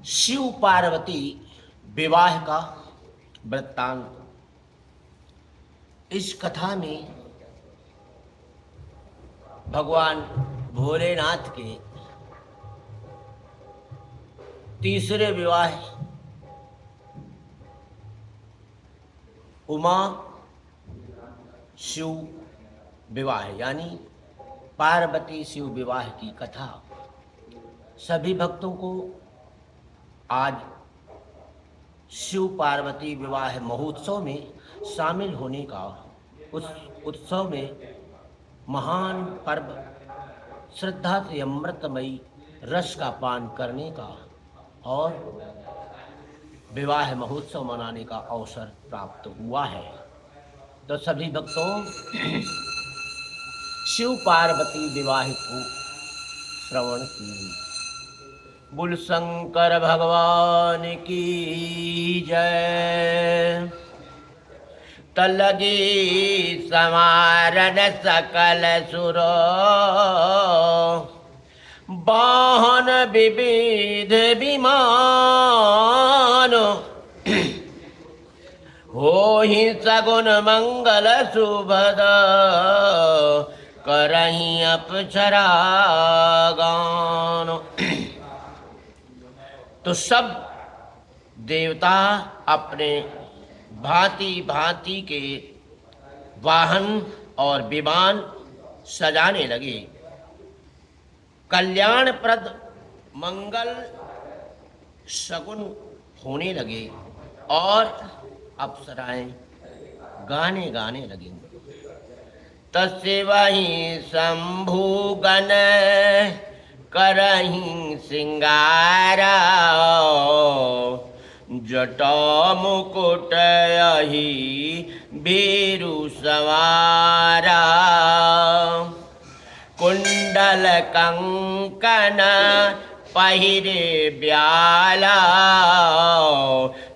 शिव पार्वती विवाह का वृत्तांत। इस कथा में भगवान भोलेनाथ के तीसरे विवाह उमा शिव विवाह यानी पार्वती शिव विवाह की कथा सभी भक्तों को आज शिव पार्वती विवाह महोत्सव में शामिल होने का, उस उत्सव में महान पर्व श्रद्धा से अमृतमयी रस का पान करने का और विवाह महोत्सव मनाने का अवसर प्राप्त हुआ है। तो सभी भक्तों शिव पार्वती विवाह को श्रवण कीजिए। बोल शंकर भगवान की जय। तलगी समारन सकल सुरो वाहन विविध विमान होहि सगुन मंगल सुभद करहि अपचरा गान। तो सब देवता अपने भांति भांति के वाहन और विमान सजाने लगे। कल्याणप्रद मंगल शगुन होने लगे और अप्सराएं गाने लगी। तस्य वही शंभु गण करहि सिंगारा जटा मुकुट यही भीरु सवारा कुंडल कंकन पहिरे ब्याला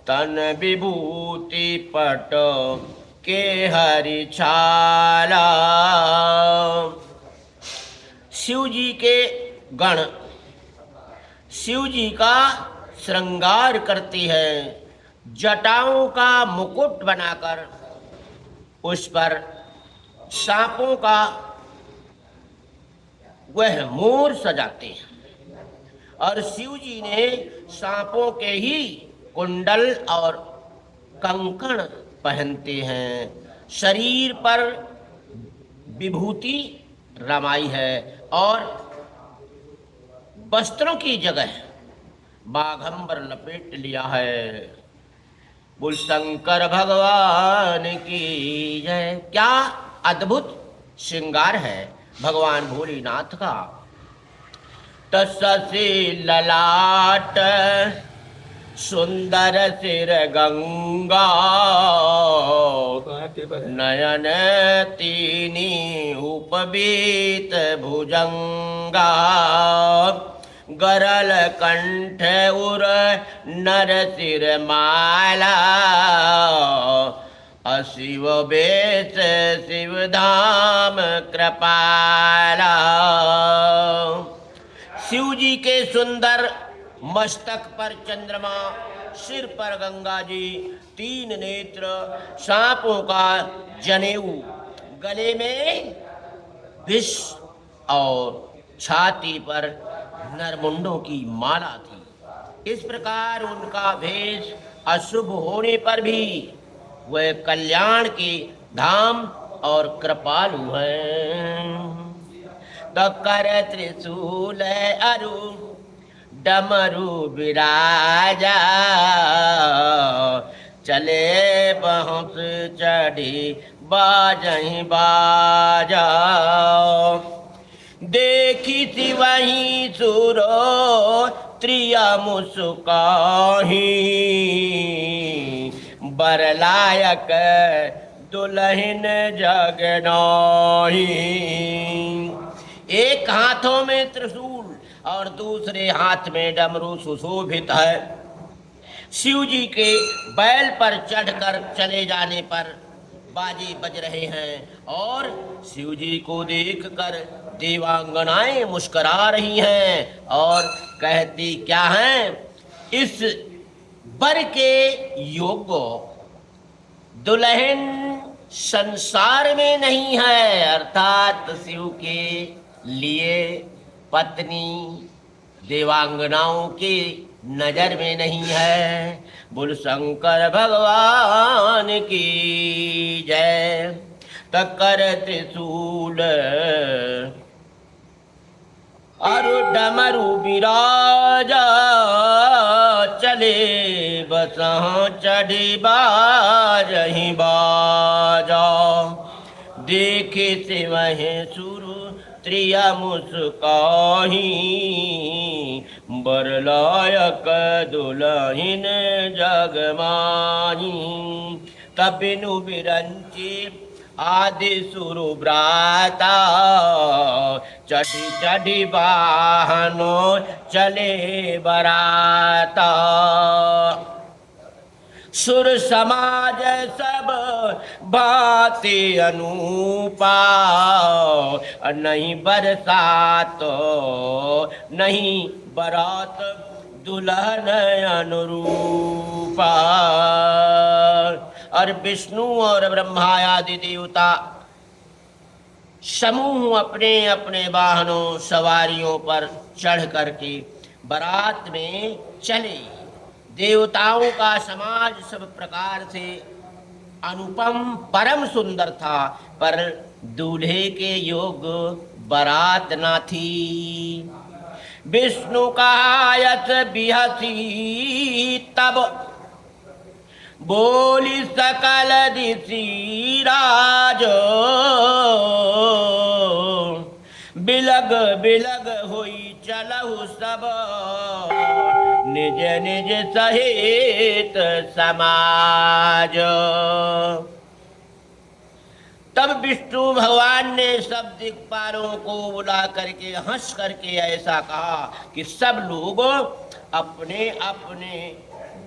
तन विभूति पट के हरि छाला। शिव जी के गण शिव जी का श्रृंगार करती है। जटाओं का मुकुट बनाकर उस पर सांपों का वह मोर सजाते हैं और शिव जी ने सांपों के ही कुंडल और कंकण पहनते हैं। शरीर पर विभूति रमाई है और वस्त्रों की जगह बाघंबर लपेट लिया है। बोल शंकर भगवान की जय। क्या अद्भुत श्रृंगार है भगवान भोलेनाथ का। तस्सी ललाट सुंदर सिर गंगा नयन तीनी उपबीत भुजंगा गरल कंठ उर नर सिर माला अशिव बेस शिव धाम कृपाला। शिव जी के सुंदर मस्तक पर चंद्रमा, सिर पर गंगा जी, तीन नेत्र, सांपों का जनेऊ, गले में विष और छाती पर नरमुंडों की माला थी। इस प्रकार उनका भेष अशुभ होने पर भी वह कल्याण के धाम और कृपालु हैं। तो कर त्रिशूल अरु डमरू विराजा चले पहुँच चढ़ी बाजहि बाजा देखी थी वहीं सुरो त्रिया मुस्काही बरलायक दुल्हन जगनाही। एक हाथों में त्रिशूल और दूसरे हाथ में डमरू सुशोभित है। शिव जी के बैल पर चढ़कर चले जाने पर बाजे बज रहे हैं और शिव जी को देखकर देवांगनाएं मुस्कुरा रही हैं और कहती क्या हैं, इस वर के योग्य दुल्हन संसार में नहीं है, अर्थात शिव के लिए पत्नी देवांगनाओं की नजर में नहीं है। बोल शंकर भगवान की जय। तकर त्रिशूल अरु डमरु विराजा, चले बसहाँ चढ़ी बाजहि बाजा। देखे से वह सुरु त्रिया मुस्काही, बरलायक दुल्हन जगमाही। तब बिनु बिरंची आदि सुरभ्राता, चढ़ी चढ़ी वाहनो चले बराता। सुर समाज सब भांति अनूपा, नहीं बरसात नहीं बरात दुल्हन अनुरूपा। और विष्णु और ब्रह्मा आदि देवता समूह अपने अपने वाहनों सवारियों पर चढ़ करके बारात में चले। देवताओं का समाज सब प्रकार से अनुपम परम सुंदर था, पर दूल्हे के योग्य बारात ना थी। विष्णु का यश बिहसी तब, बोली सकल दिशि राज। बिलग बिलग हुई चलहु सब, निज निज सहित समाज। तब विष्णु भगवान ने सब दिक्पालों को बुला करके हंस करके ऐसा कहा कि सब लोग अपने अपने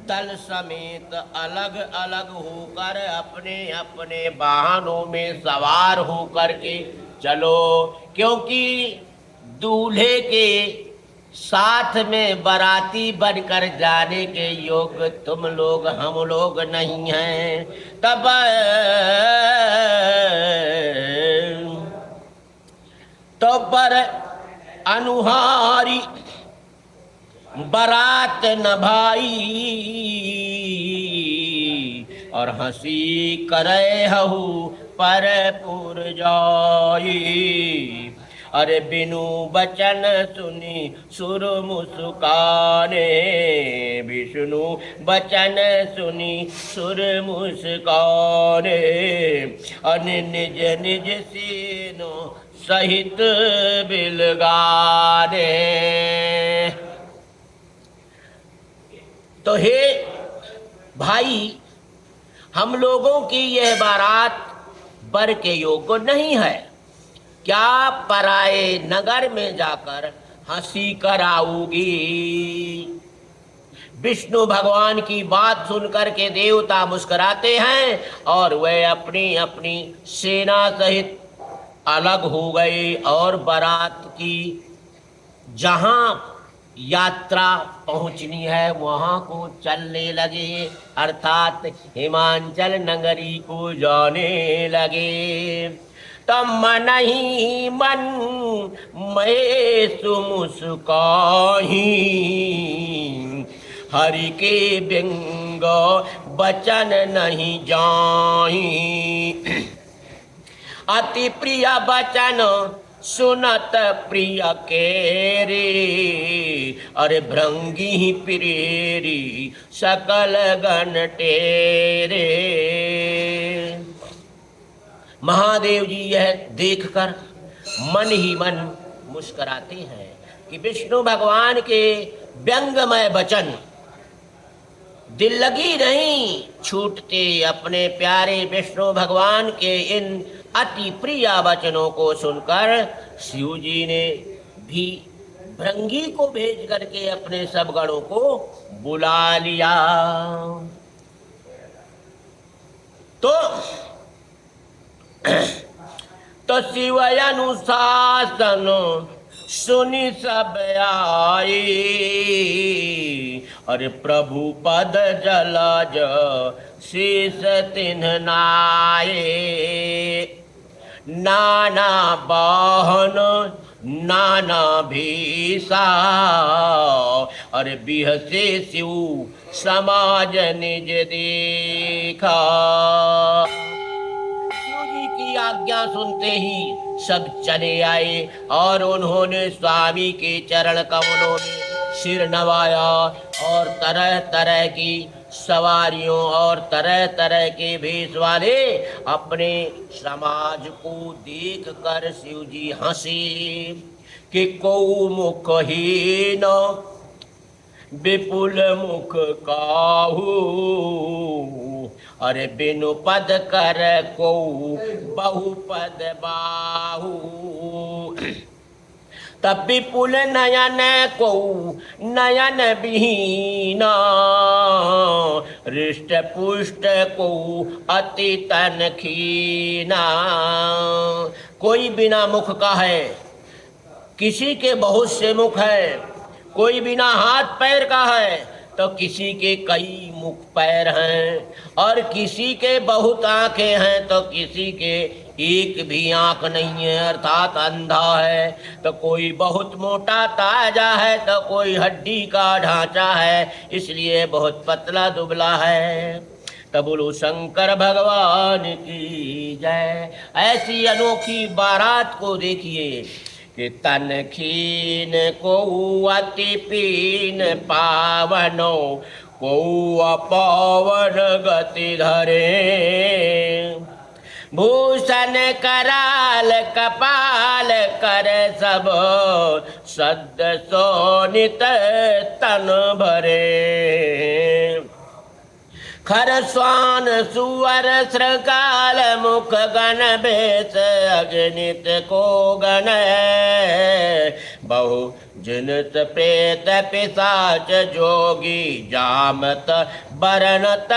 दल समेत अलग अलग होकर अपने अपने वाहनों में सवार होकर के चलो, क्योंकि दूल्हे के साथ में बाराती बनकर जाने के योग्य तुम लोग हम लोग नहीं हैं। तब तो पर अनुहारी बारात न भाई, और हंसी करे हहु पर पुर जाई। अरे बिनु बचन सुनी सुर मुस्काने, विष्णु बचन सुनी सुर मुस्काने। अन निज निज सीनो सहित बिलगाने। तो हे भाई, हम लोगों की यह बारात वर के योग्य नहीं है। क्या पराए नगर में जाकर हंसी कराऊगी? विष्णु भगवान की बात सुनकर के देवता मुस्कुराते हैं और वे अपनी अपनी सेना सहित अलग हो गए और बारात की जहां यात्रा पहुंचनी है वहां को चलने लगे, अर्थात हिमांचल नगरी को जाने लगे। तब मन ही मन मैं सुमुस्काही, हरि के व्यंग बचन नहीं जाई। अति प्रिय बचन सुनत प्रिय के रे, अरे भृंगी प्रेरी सकल गण टेरे। महादेव जी यह देखकर मन ही मन मुस्कुराते हैं कि विष्णु भगवान के व्यंगमय वचन दिल लगी नहीं छूटते। अपने प्यारे विष्णु भगवान के इन अति प्रिय वचनों को सुनकर शिव जी ने भी भृंगी को भेज करके अपने सब गणों को बुला लिया। तो तो शिव अनुशासन सुनि सब आए, अरे प्रभु पद जलज शीस तिन्ह नाये। नाना वाहन नाना भेषा, अरे बिहसे शिव समाज निज देखा। शिव जी की आज्ञा सुनते ही सब चले आए और उन्होंने स्वामी के चरण कमलों में सिर नवाया और तरह तरह की सवारियों और तरह तरह के भेष वाले अपने समाज को देख कर शिव जी हंसे कि को मुखहीन विपुल मुख काहू, अरे बिनु पद कर को बहुपद बाहू। तब विपुल नयन को नयन विहीना, हृष्ट पुष्ट को अति तन खीना। कोई बिना मुख का है, किसी के बहुत से मुख है, कोई बिना हाथ पैर का है तो किसी के कई मुख पैर हैं, और किसी के बहुत आंखें हैं तो किसी के एक भी आंख नहीं है अर्थात अंधा है। तो कोई बहुत मोटा ताजा है तो कोई हड्डी का ढांचा है, इसलिए बहुत पतला दुबला है। तब बोलो शंकर भगवान की जय। ऐसी अनोखी बारात को देखिए कि तन खीन को अति पीन पावनो को अपावन गति धरे। भूषण कराल कपाल कर सब सद्द सोनित तन भरे। खरस्वान सुअर श्रृगाल मुख गण बेस अगणित को गण। बहु जिनत प्रेत पिशाच जोगी जामत बरनत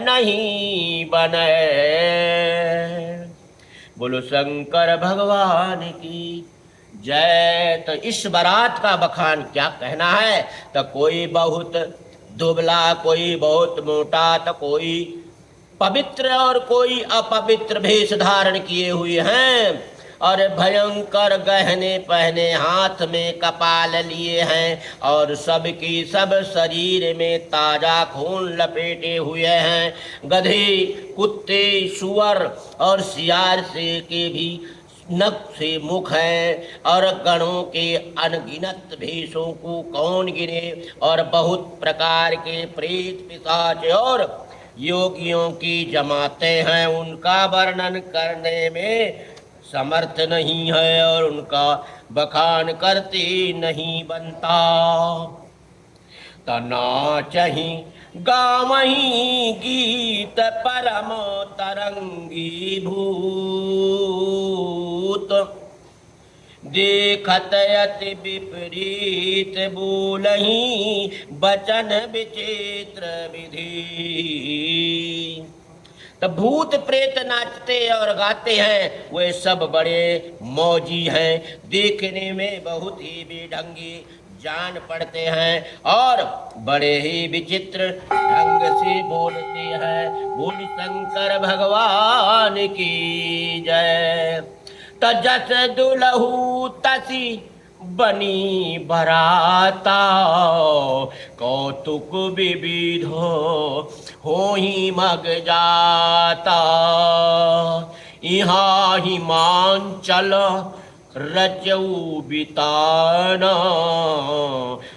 नहीं बने। बोलो शंकर भगवान की जय। तो इस बारात का बखान क्या कहना है, तो कोई बहुत दुबला, कोई बहुत मोटा, तो कोई पवित्र और कोई अपवित्र भेष धारण किए हुए हैं, और भयंकर गहने पहने, हाथ में कपाल लिए हैं, और सबकी सब शरीर में ताजा खून लपेटे हुए हैं। गधे, कुत्ते, सुअर और सियार से के भी नख से मुख है, और गणों के अनगिनत भेषों को कौन गिने, और बहुत प्रकार के प्रेत पिशाच और योगियों की जमातें हैं, उनका वर्णन करने में समर्थ नहीं है और उनका बखान करते नहीं बनता। तना चही गावही गीत परम तरंगी भूत। देखत अति विपरीत बोलही बचन विचित्र विधि। तो भूत प्रेत नाचते और गाते हैं, वे सब बड़े मौजी हैं, देखने में बहुत ही बेढंगी जान पड़ते हैं और बड़े ही विचित्र ढंग से बोलते हैं। बोल शंकर भगवान की जय। तजस दुलहु तसी बनी बराता, कौतुक विविधो हो ही मग जाता। यहाँ हिमांचल रचऊ बिताना,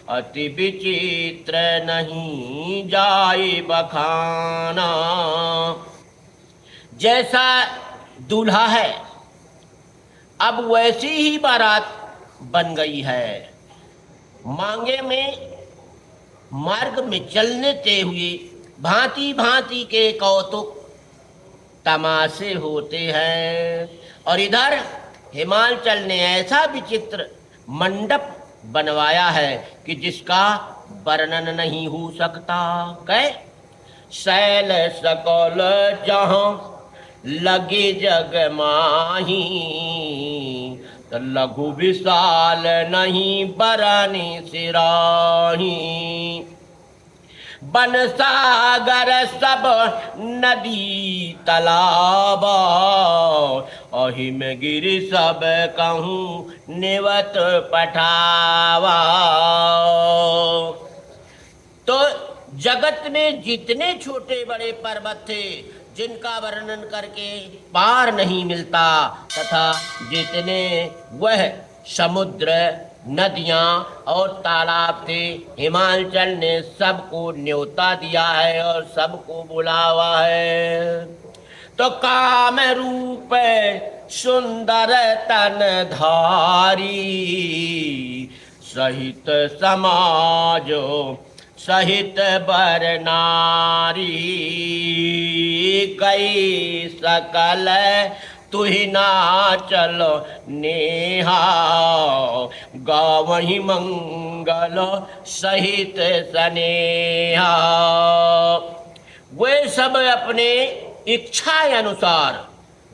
अति विचित्र नहीं जाए बखाना। जैसा दूल्हा है अब वैसी ही बारात बन गई है। मांगे में मार्ग में चलते हुए भांति भांति के कौतुक तमाशे होते हैं, और इधर हिमाचल ने ऐसा विचित्र मंडप बनवाया है कि जिसका वर्णन नहीं हो सकता। कह शैल सकल जहाँ लगे जग माही, तो लघु विशाल नहीं बरनी सिराही। बन सागर सब नदी तालाब, अहिम गिरि सब कहूँ निवत पठावा। तो जगत में जितने छोटे बड़े पर्वत थे जिनका वर्णन करके पार नहीं मिलता, तथा जितने वह समुद्र नदियां और तालाब थे, हिमाचल ने सबको न्योता दिया है और सबको बुलावा है। तो काम रूप सुंदर तन धारी, सहित समाजो सहित बर नारी। कई सकल तुहि ना चलो नेहा, गावहि मंगल सहित सनेहा। वे सब अपने इच्छा अनुसार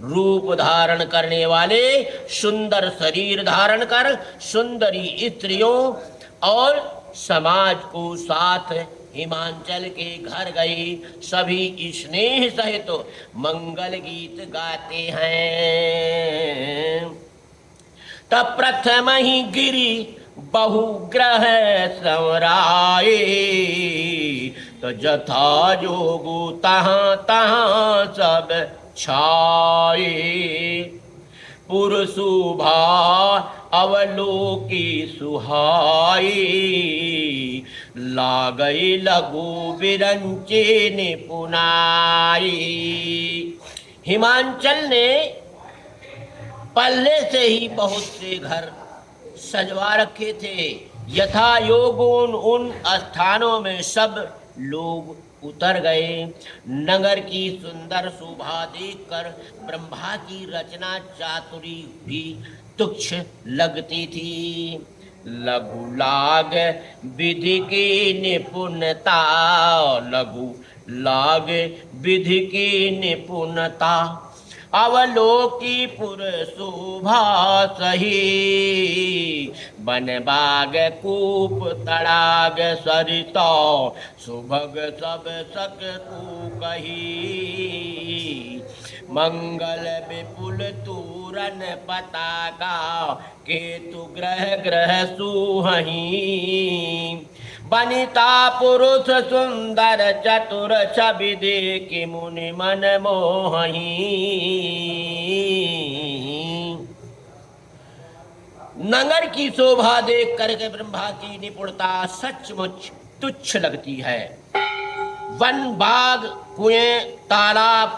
रूप धारण करने वाले सुंदर शरीर धारण कर सुंदरी स्त्रियों और समाज को साथ हिमाचल के घर गई। सभी स्नेह सहित मंगल गीत गाते हैं। तब प्रथम ही गिरी बहुग्रह संवराए, तो जथा जोगु तहाँ तहाँ सब छाए। पुरशुभा अवलोकी सुहाई, लागई लघु बिरंचे निपुनाई। हिमाचल ने पहले से ही बहुत से घर सजवा रखे थे। यथा योग उन स्थानों में सब लोग उतर गए। नगर की सुंदर शोभा देखकर ब्रह्मा की रचना चातुरी भी तुच्छ लगती थी। लघु लाग विधि की निपुणता, लघु लाग विधि की निपुणता। अवलोकी पुर शोभा सही, बन बाग कूप तड़ाग सरिता। सुभग सब सक तू कही, मंगल विपुल तूरन पताका। केतु ग्रह ग्रह सुहही, बनिता पुरुष सुंदर चतुर छवि देखि मुनि मन मोहही। नगर की शोभा देख करके ब्रह्मा की निपुणता सचमुच तुच्छ लगती है। वन बाग कुएं तालाब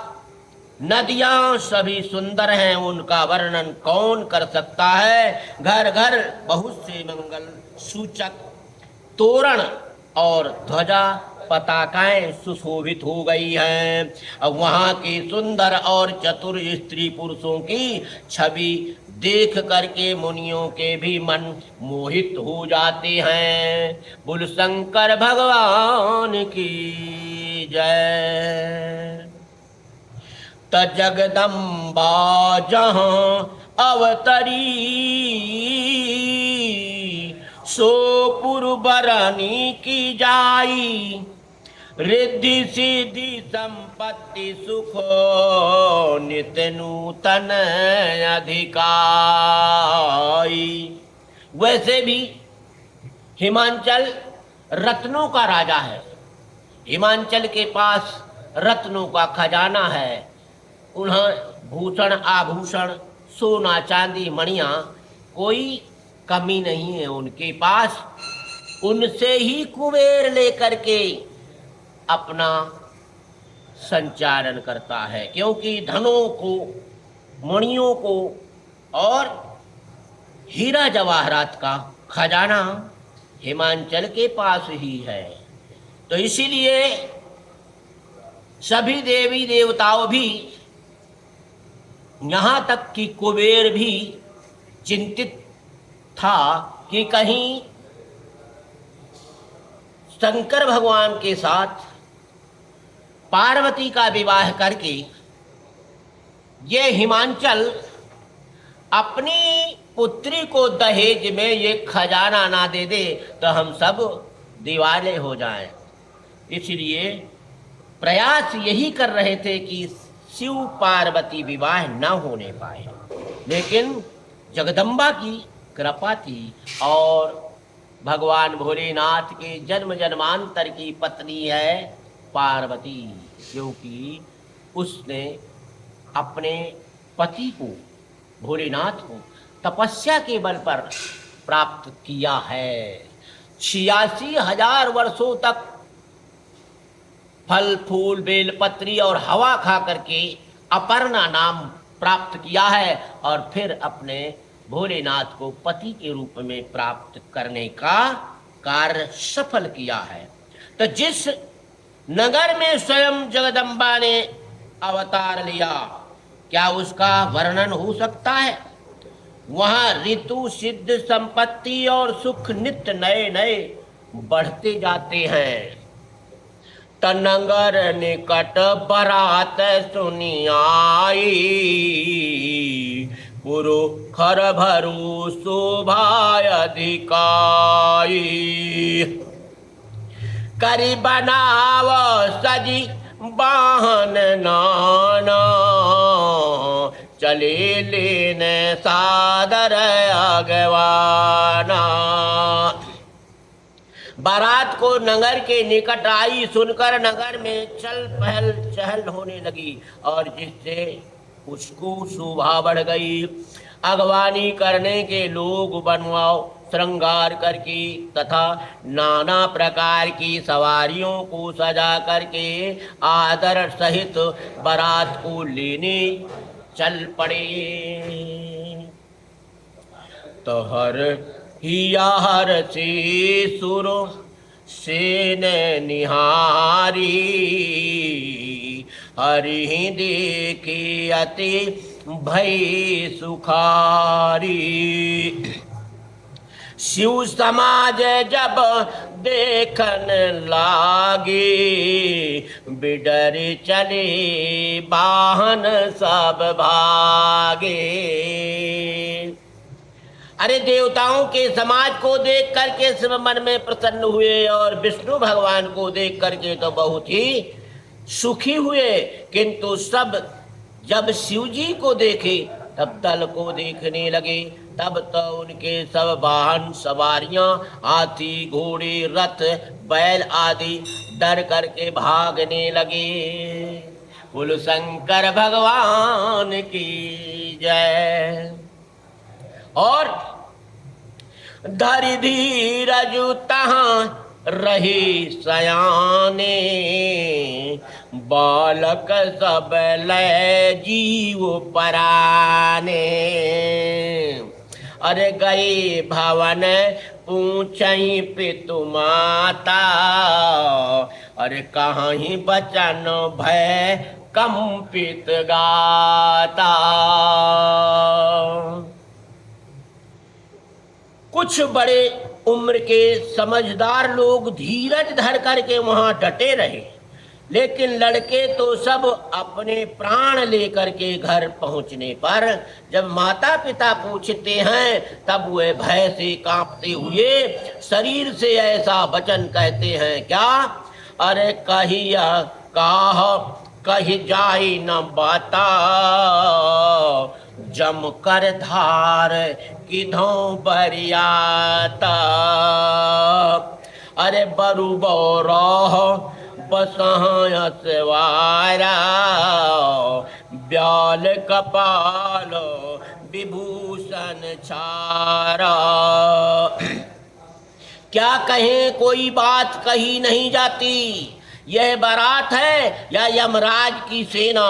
नदियां सभी सुंदर हैं, उनका वर्णन कौन कर सकता है। घर घर बहुत से मंगल सूचक तोरण और ध्वजा पताकाएं सुशोभित हो गई हैं। अब वहाँ के सुंदर और चतुर स्त्री पुरुषों की छवि देख करके मुनियों के भी मन मोहित हो जाते हैं। बोल शंकर भगवान की जय। त जगदम्बा जहाँ अवतरी, सो पुरबरनी की जाई। रिद्धि सिद्धि संपत्ति सुख, नित्य नूतन अधिकारी। वैसे भी हिमाचल रत्नों का राजा है। हिमाचल के पास रत्नों का खजाना है। उन्हें भूषण आभूषण सोना चांदी मणियां कोई कमी नहीं है उनके पास। उनसे ही कुबेर लेकर के अपना संचालन करता है, क्योंकि धनों को मणियों को और हीरा जवाहरात का खजाना हिमाचल के पास ही है। तो इसीलिए सभी देवी देवताओं भी, यहाँ तक कि कुबेर भी चिंतित था कि कहीं शंकर भगवान के साथ पार्वती का विवाह करके ये हिमांचल अपनी पुत्री को दहेज में ये खजाना ना दे दे तो हम सब दिवाले हो जाएं। इसलिए प्रयास यही कर रहे थे कि शिव पार्वती विवाह न होने पाए, लेकिन जगदम्बा की कृपा थी और भगवान भोलेनाथ के जन्म जन्मांतर की पत्नी है पार्वती, क्योंकि उसने अपने पति को, भोलेनाथ को, तपस्या के बल पर प्राप्त किया है। 86,000 वर्षों तक फल फूल बेलपत्री और हवा खा करके अपर्णा नाम प्राप्त किया है और फिर अपने भोलेनाथ को पति के रूप में प्राप्त करने का कार्य सफल किया है। तो जिस नगर में स्वयं जगदम्बा ने अवतार लिया, क्या उसका वर्णन हो सकता है? वहां ऋतु सिद्ध संपत्ति और सुख नित्य नए नए बढ़ते जाते हैं। तनगर निकट बरात सुनी आई, पुरु खर भरू शोभा अधिकाई। करी बनाव सजी वाहन नाना, चले लेने सादर अगवाना। बारात को नगर के निकट आई सुनकर नगर में चल पहल चहल होने लगी और जिससे उसको शोभा बढ़ गई। अगवानी करने के लोग बनवाओ श्रृंगार करके तथा नाना प्रकार की सवारियों को सजा करके आदर सहित बारात को लेने चल पड़े। तो हर हियार से सुर सेन निहारी, हरि देखे अति भय सुखारी। शिव समाज जब देखन लागे, बिडर चले वाहन सब भागे। अरे देवताओं के समाज को देख करके शिव मन में प्रसन्न हुए और विष्णु भगवान को देख करके तो बहुत ही सुखी हुए, किंतु सब जब शिव जी को देखे तब दल को देखने लगे। तब तो उनके सब वाहन सवारियां हाथी घोड़े रथ बैल आदि डर करके भागने लगे। बोलो शंकर भगवान की जय। और धरि धीरज तहाँ रही सयाने, बालक सब लय जीव पराने। अरे गए भवन पूछई पितु माता, अरे कहाँ ही बचन भय कंपित गाता। कुछ बड़े उम्र के समझदार लोग धीरज धर करके वहां डटे रहे, लेकिन लड़के तो सब अपने प्राण लेकर के घर पहुंचने पर जब माता पिता पूछते हैं तब वे भय से कांपते हुए शरीर से ऐसा वचन कहते हैं, क्या? अरे कहिया काह कही जाई न बाता, जम कर धार किधों बरियाता। अरे बरु बौराह बसवारा, ब्याल कपाल विभूषण छारा। क्या कहें, कोई बात कही नहीं जाती। यह बारात है या यमराज की सेना?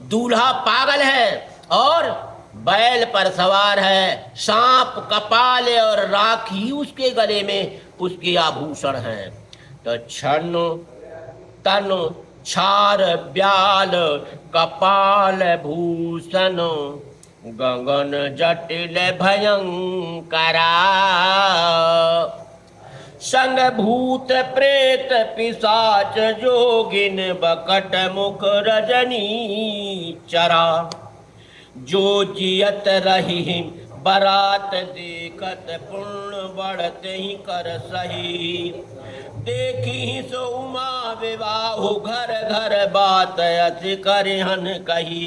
दूल्हा पागल है और बैल पर सवार है, सांप कपाल और राखी उसके गले में उसके आभूषण हैं। तो क्षण तन छार ब्याल कपाल भूषण, गगन जटिल भयंकरा। संग भूत प्रेत पिशाच जोगिन बकट मुख रजनी चरा। जो जियत रही बारात देखत पुण्य बढ़ते ही कर सही। देखी सो उमा विवाह घर घर बात अति करहन कही।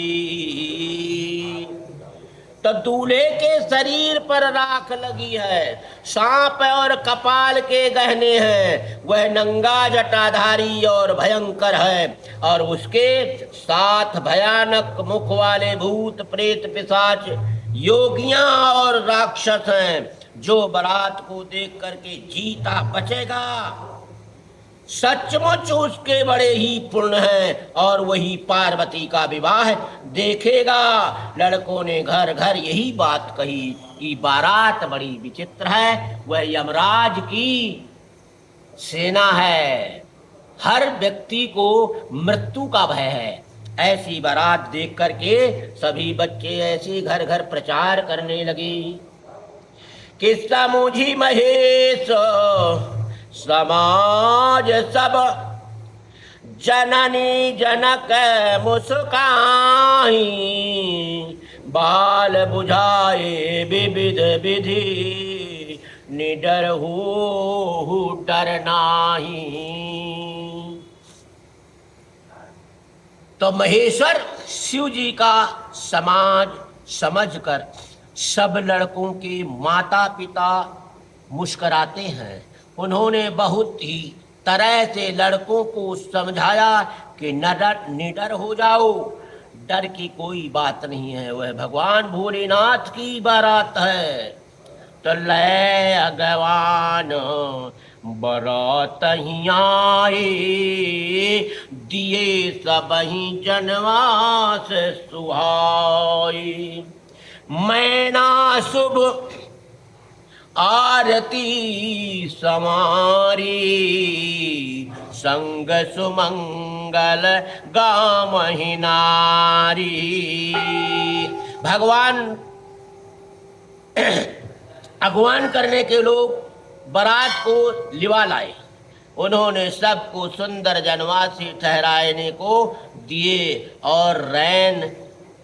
तो दूल्हे के शरीर पर राख लगी है, सांप और कपाल के गहने हैं, वह नंगा जटाधारी और भयंकर है, और उसके साथ भयानक मुख वाले भूत प्रेत पिशाच योगियां और राक्षस हैं। जो बारात को देख करके जीता बचेगा सचमुच उसके बड़े ही पुण्य हैं, और वही पार्वती का विवाह देखेगा। लड़कों ने घर घर यही बात कही कि बारात बड़ी विचित्र है, वह यमराज की सेना है, हर व्यक्ति को मृत्यु का भय है। ऐसी बारात देख करके सभी बच्चे ऐसे घर घर प्रचार करने लगे कि समूझी महेश समाज सब जननी जनक मुस्काई। बाल बुझाए विविध विधि निडर हो डर नाही। तो महेश्वर शिव जी का समाज समझकर सब लड़कों के माता पिता मुस्कराते हैं। उन्होंने बहुत ही तरह से लड़कों को समझाया कि निडर हो जाओ, डर की कोई बात नहीं है, वह भगवान भोलेनाथ की बारात है। तो ले अगवान बरात ही आए, दिए सब ही जनवास सुहाई। मैना शुभ आरती समारी, संग सुमंगल गामहि नारी। भगवान अगवान करने के लोग बारात को लिवा लाए। उन्होंने सबको सुंदर जनवासी ठहराने को दिए, और रैन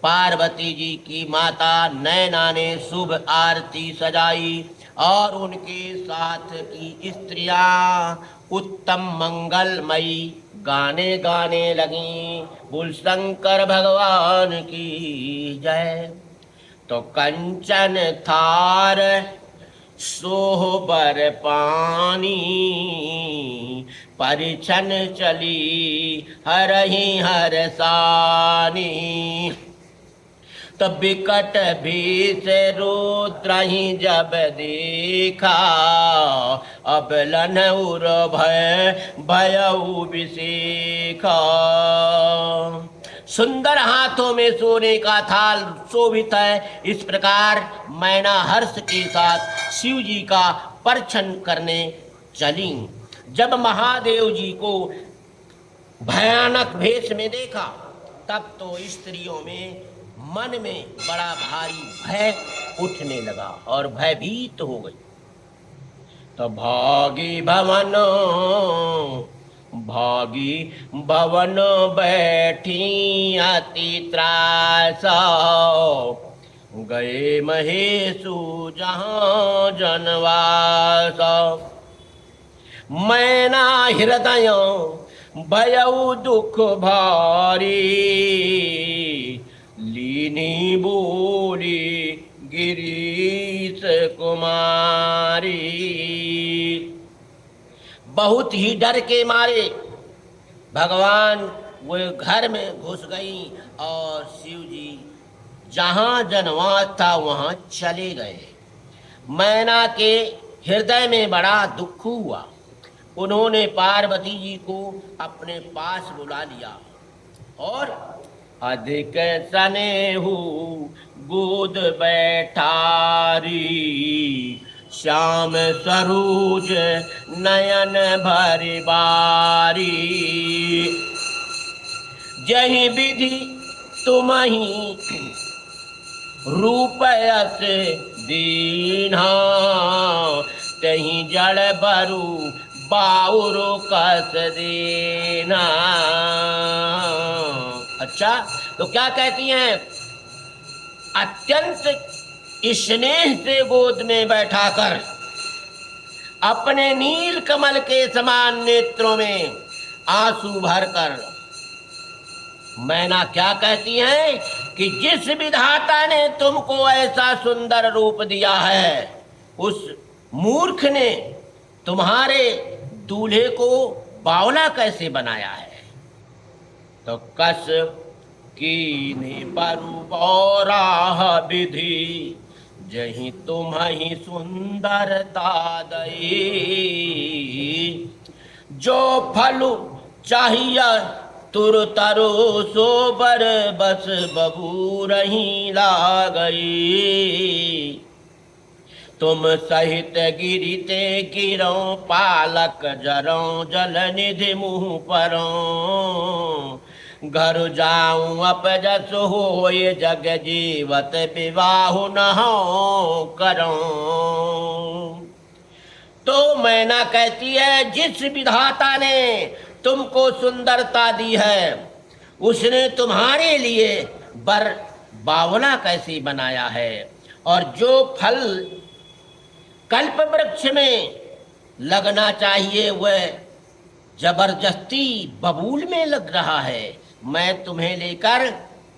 पार्वती जी की माता नैना ने शुभ आरती सजाई, और उनके साथ की स्त्रियां उत्तम मंगलमयी गाने गाने लगी, बोल शंकर भगवान की जय। तो कंचन थार सोहबर पानी, परिछन चली हरहि हरसानी। तब बिकट भीष रुद्रहि जब देखा, अब लनउर भय भयउ विशेखा। सुंदर हाथों में सोने का थाल शोभित है। इस प्रकार मैना हर्ष के साथ शिव जी का परछन करने चली। जब महादेव जी को भयानक भेष में देखा, तब तो स्त्रियों में मन में बड़ा भारी भय उठने लगा और भयभीत हो गई। तो भागी भवन बैठी अति त्रास, गए महेशु जहाँ जनवास। मैना हृदय भयउ दुख भारी, लीनी बोली गिरीश कुमारी। बहुत ही डर के मारे भगवान वो घर में घुस गई, और शिव जी जहाँ जनवास था वहाँ चले गए। मैना के हृदय में बड़ा दुख हुआ। उन्होंने पार्वती जी को अपने पास बुला लिया, और अधिक स्नेहु गोद बैठारी, श्याम सरोज नयन भरि बारी। जहि विधि तुमहि रूप यस दीन्हा, तहि जड़ बरु बाउर कस देना। अच्छा, तो क्या कहती हैं अत्यंत स्नेह से गोद में बैठाकर अपने नील कमल के समान नेत्रों में आंसू भरकर मैना क्या कहती हैं कि जिस विधाता ने तुमको ऐसा सुंदर रूप दिया है, उस मूर्ख ने तुम्हारे दूल्हे को बावला कैसे बनाया है। तो कस कीने परु बौराह विधि, जही तुम्हि सुंदरता दई। जो फल चाहिए तुर तरो सोबर, बस बबू रही लागई। तुम सहित गिरिते गिरो, पालक जरो जल निधि मुँह परो। घर जाऊं अपजस हो, ये जग जीवत विवाह न हो करो। तो मैना कहती है, जिस विधाता ने तुमको सुंदरता दी है, उसने तुम्हारे लिए बर बावला कैसे बनाया है। और जो फल कल्प वृक्ष में लगना चाहिए वह जबरदस्ती बबूल में लग रहा है। मैं तुम्हें लेकर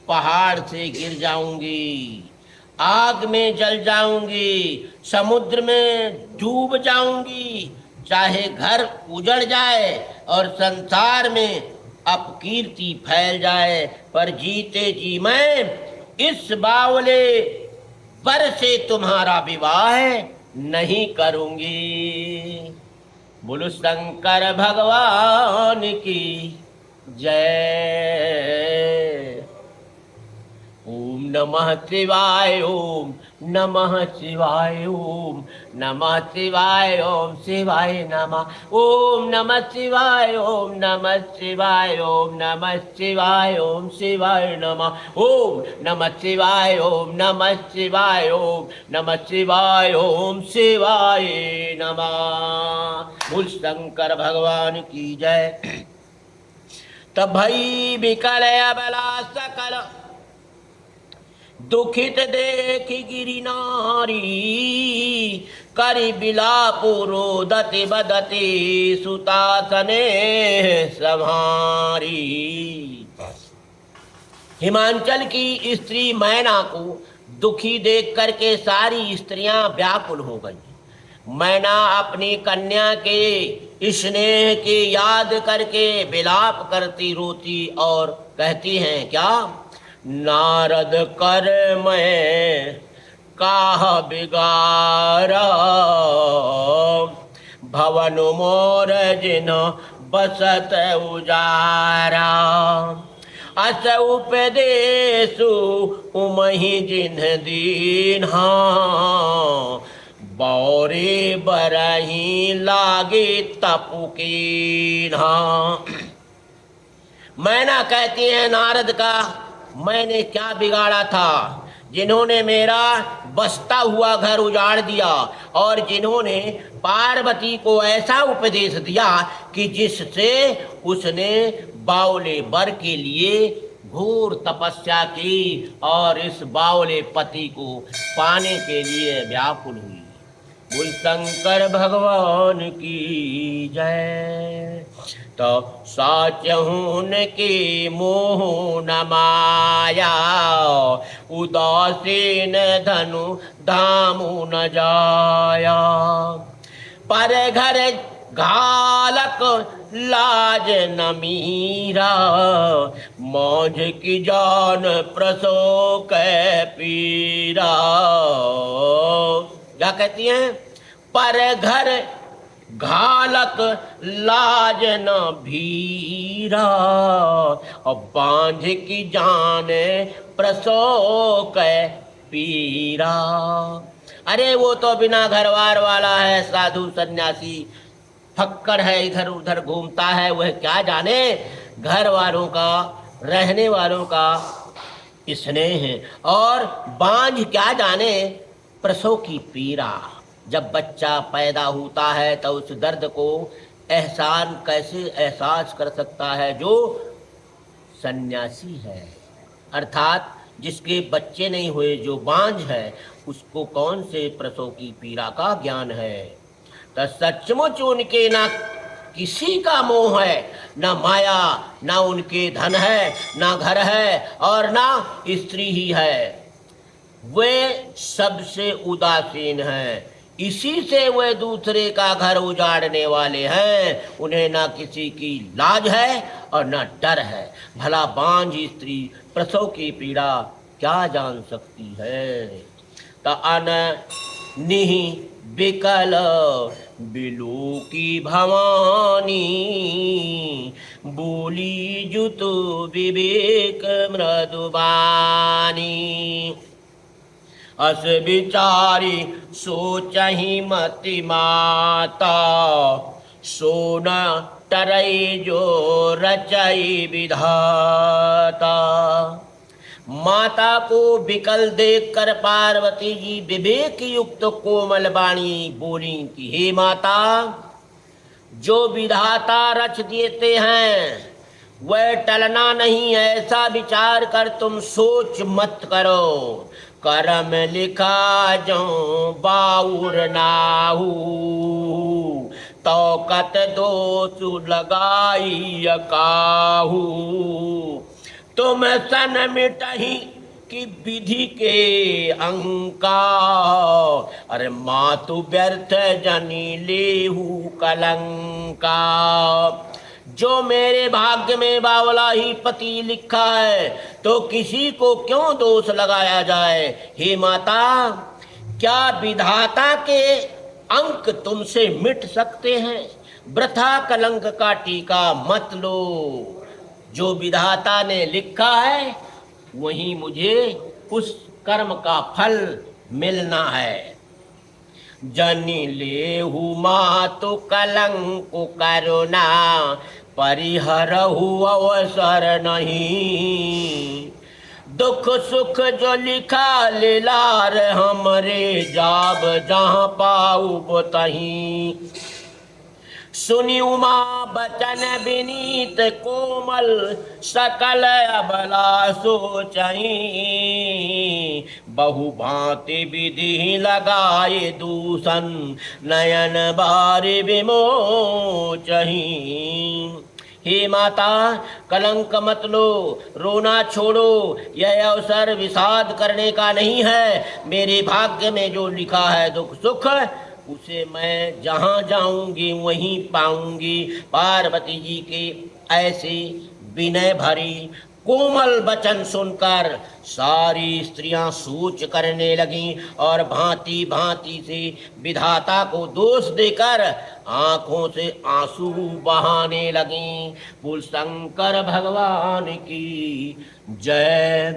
पहाड़ से गिर जाऊंगी, आग में जल जाऊंगी, समुद्र में डूब जाऊंगी, चाहे घर उजड़ जाए और संसार में अपकीर्ति फैल जाए, पर जीते जी मैं इस बावले वर से तुम्हारा विवाह नहीं करूंगी। बोलो शंकर भगवान की जय। ओम नमः शिवाय, ओम नमः शिवाय, ओम नमः शिवाय, ओम शिवाय नमः। ओम नमः शिवाय, ओम नमः शिवाय, ओम नमः शिवाय, ओम शिवाय नमः। ओम नमः शिवाय, ओम नमः शिवाय, ओम नमः शिवाय, ओम शिवाय नमः। बोल शंकर भगवान की जय। तब भई विकल अबला सकल, दुखित देख गिरि नारी। करि बिलापु रोदति बदति, सुतासने संहारी। हिमांचल की स्त्री मैना को दुखी देख करके सारी स्त्रियां व्याकुल हो गई। मैना अपनी कन्या के स्नेह की याद करके विलाप करती रोती और कहती हैं क्या, नारद कर मैं काह बिगारा। भवन मोर जिन बसत उजारा। अस उपदेशु उमहि जिन दीन्हा। बौरे बरही लागे तपुकीन्हा। मैना कहती है नारद का, मैंने क्या बिगाड़ा था जिन्होंने मेरा बसता हुआ घर उजाड़ दिया, और जिन्होंने पार्वती को ऐसा उपदेश दिया कि जिससे उसने बावले वर के लिए घोर तपस्या की और इस बावले पति को पाने के लिए व्याकुल हुई। बोल शंकर भगवान की जय। तो साचहुन की मोह न माया। उदासीन धनु धामु न जाया। पर घर घालक लाज न मीरा। मौज की जान प्रसो कै पीरा। क्या कहती हैं, पर घर घालक लाज न भीरा। और बांझ की जान प्रसो कै पीरा। अरे वो तो बिना घरवार वाला है, साधु सन्यासी फक्कड़ है, इधर उधर घूमता है, वह क्या जाने घर वालों का, रहने वालों का स्नेह। और बांझ क्या जाने प्रसव की पीड़ा। जब बच्चा पैदा होता है तो उस दर्द को कैसे एहसास कर सकता है जो सन्यासी है, अर्थात जिसके बच्चे नहीं हुए, जो बांझ है, उसको कौन से प्रसव की पीड़ा का ज्ञान है। तो सचमुच उनके ना किसी का मोह है, ना माया, ना उनके धन है, ना घर है, और ना स्त्री ही है। वे सबसे उदासीन हैं, इसी से वे दूसरे का घर उजाड़ने वाले हैं। उन्हें ना किसी की लाज है और ना डर है। भला बांझ स्त्री प्रसव की पीड़ा क्या जान सकती है। त अन निहि बिकल बिलू की भवानी, बोली जुतु विवेक मृदुबानी। अस विचारी सोचहि मति माता, सो न टरई जो रचई विधाता। माता को विकल देखकर पार्वती जी विवेक युक्त कोमल वाणी बोली कि हे माता, जो विधाता रच देते हैं वह टलना नहीं, ऐसा विचार कर तुम सोच मत करो। करम लिखा जो बाउर नाहू, तो कत दोष लगाई काहू। तुम सन मिटही कि विधि के अंका, अरे मातु व्यर्थ जनी लेहू कलंका। जो मेरे भाग्य में बावला ही पति लिखा है, तो किसी को क्यों दोष लगाया जाए। हे माता, क्या विधाता के अंक तुमसे मिट सकते हैं। वृथा कलंक का टीका मत लो। जो विधाता ने लिखा है वही मुझे उस कर्म का फल मिलना है। जनि लेहु मातु कलंक करुणा, परिहरहु अवसर नहीं। दुख सुख जो लिखा लीलार, हमरे जाब जहाँ पाऊ तहीं। सुनी उमा बचन विनीत कोमल, सकल अबला सोचही। बहु भांति विधि लगाए दूषण, नयन बारि विमोचही। हे माता, कलंक मत लो, रोना छोड़ो। यह अवसर विषाद करने का नहीं है। मेरे भाग्य में जो लिखा है दुख सुख, उसे मैं जहाँ जाऊंगी वहीं पाऊंगी। पार्वती जी के ऐसे विनय भरी कोमल वचन सुनकर सारी स्त्रियां सोच करने लगीं और भांति भांति से विधाता को दोष देकर आंखों से आंसू बहाने लगीं। बोल शंकर भगवान की जय।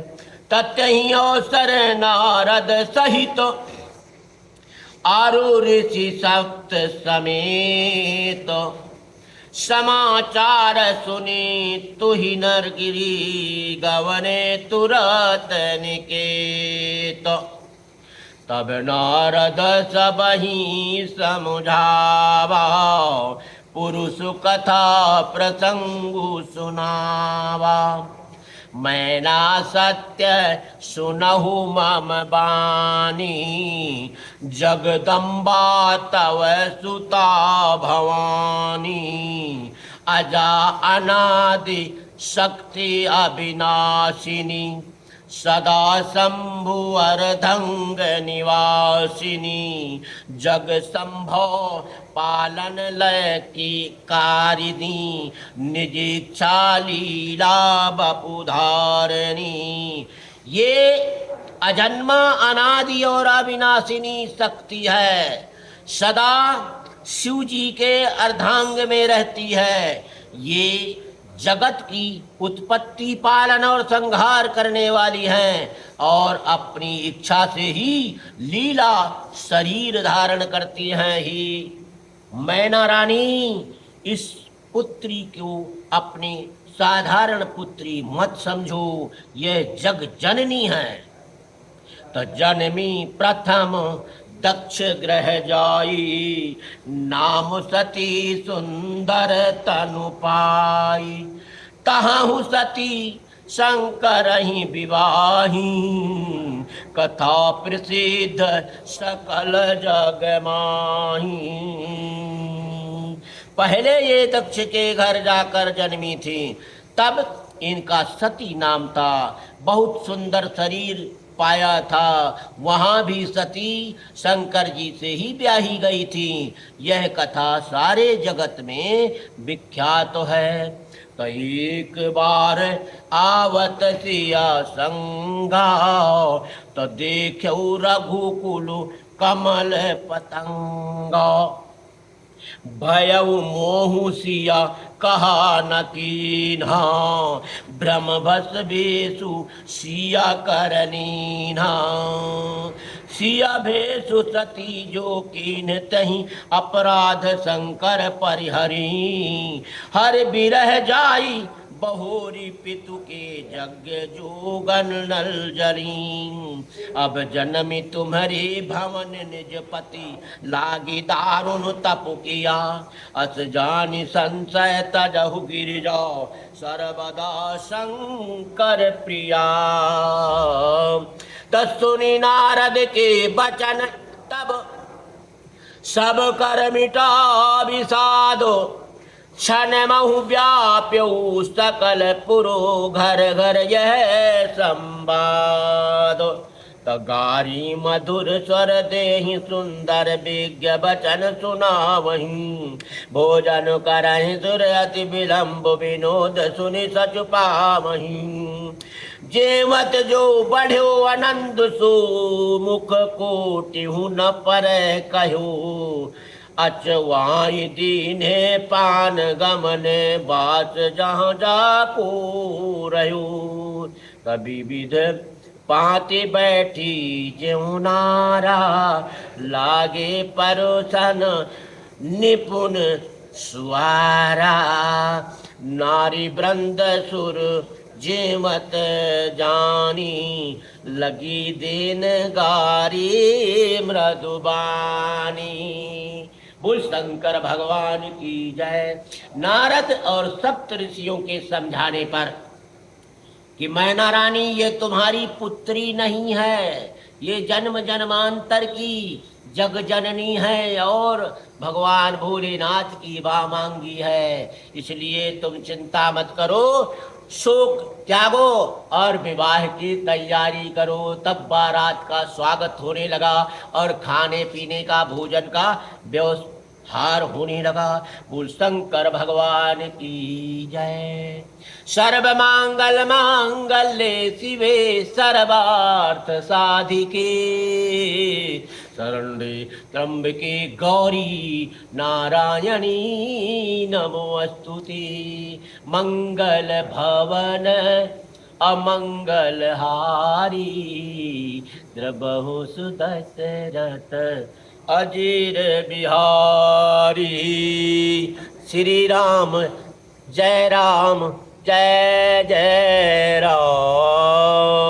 तत्हि अवसर नारद सहित आरु ऋषि सप्त समेत, समाचार सुनी तुहि नरगिरी, गवने तुरत निकेत। तब नारद सबहि समुझावा, पुरुष कथा प्रसंगु सुनावा। मैना सत्य सुनहु मम बानी, जगदम्बा तव सुता भवानी। अजा अनादि शक्ति अविनाशिनी, सदा शंभु अर्धंग निवासिनी। जग संभव पालन लय की कारिणी, निज इच्छा लीला बपुधारणी। ये अजन्मा अनादि और अविनाशिनी शक्ति है, सदा शिव जी के अर्धांग में रहती है। ये जगत की उत्पत्ति पालन और संहार करने वाली हैं और अपनी इच्छा से ही लीला शरीर धारण करती हैं ही। मैना रानी, इस पुत्री को अपनी साधारण पुत्री मत समझो, यह जग जननी है। तो जनमी प्रथम दक्ष ग्रह जाई, नाम सती सुंदर तनु पाई। तहाहु सती शंकर ही विवाही, कथा प्रसिद्ध सकल जग माही। पहले ये दक्ष के घर जाकर जन्मी थी, तब इनका सती नाम था। बहुत सुंदर शरीर पाया था। वहाँ भी सती शंकर जी से ही ब्याही गई थी। यह कथा सारे जगत में विख्यात है। तो एक बार आवत सिया संगा, तो देखो रघुकुल कमल पतंगा। भयउ मोहु सिया कहा न कीन्हा, भ्रम भस बेसु सिया करनीना। सिया भेसु सती जो कीन तही, अपराध शंकर परिहरी। हर बिरह जाई बहोरी पितु के, यज्ञ जोगन नल जरी। अब जन्मी तुम्हारे भवन निज पति, लागी दारुण तप किया। अस जानि संशय तजहु गिरिजा, सर्वदा शंकर प्रिया। तत्सुनि नारद के बचन, तब सब कर मिटा विषादो। क्षण महु व्याप्यऊ सकल पुरो, घर घर यह संवाद। तगारी मधुर स्वर देहि, सुंदर विज्ञ बचन सुनावहीं। भोजन करहि सुर अति विलंब, विनोद सुनि सचु पावहीं। जेवत जो बढ़्यो आनंद सो, मुख कोटिहु न पर कहो। अचवाई दीने पान गमने, बास जहाँ जाको रहो। कभी विध पाति बैठी ज्यों नारा, लागे परोसन निपुण सुआरा। नारी वृंद सुर जेमत जानी, लगी देन गारी मृदुबानी। बोल शंकर भगवान की जय। नारद और सप्त ऋषियों के समझाने पर कि मैना रानी, ये तुम्हारी पुत्री नहीं है, ये जन्म जन्मांतर की जग जननी है और भगवान भोलेनाथ की वामांगी है। इसलिए तुम चिंता मत करो, शोक त्यागो और विवाह की तैयारी करो। तब बारात का स्वागत होने लगा और खाने पीने का, भोजन का व्यवहार होने लगा। बोल शंकर भगवान की जय। सर्व मांगल मांगल्ये शिवे सर्वार्थ साधिके, शरण्ये त्र्यंबके गौरी नारायणी नमोस्तुते। मंगल भवन अमंगल हारी, द्रबहु सुदशरथ अजीर बिहारी। श्री राम जय राम, जय जय राम।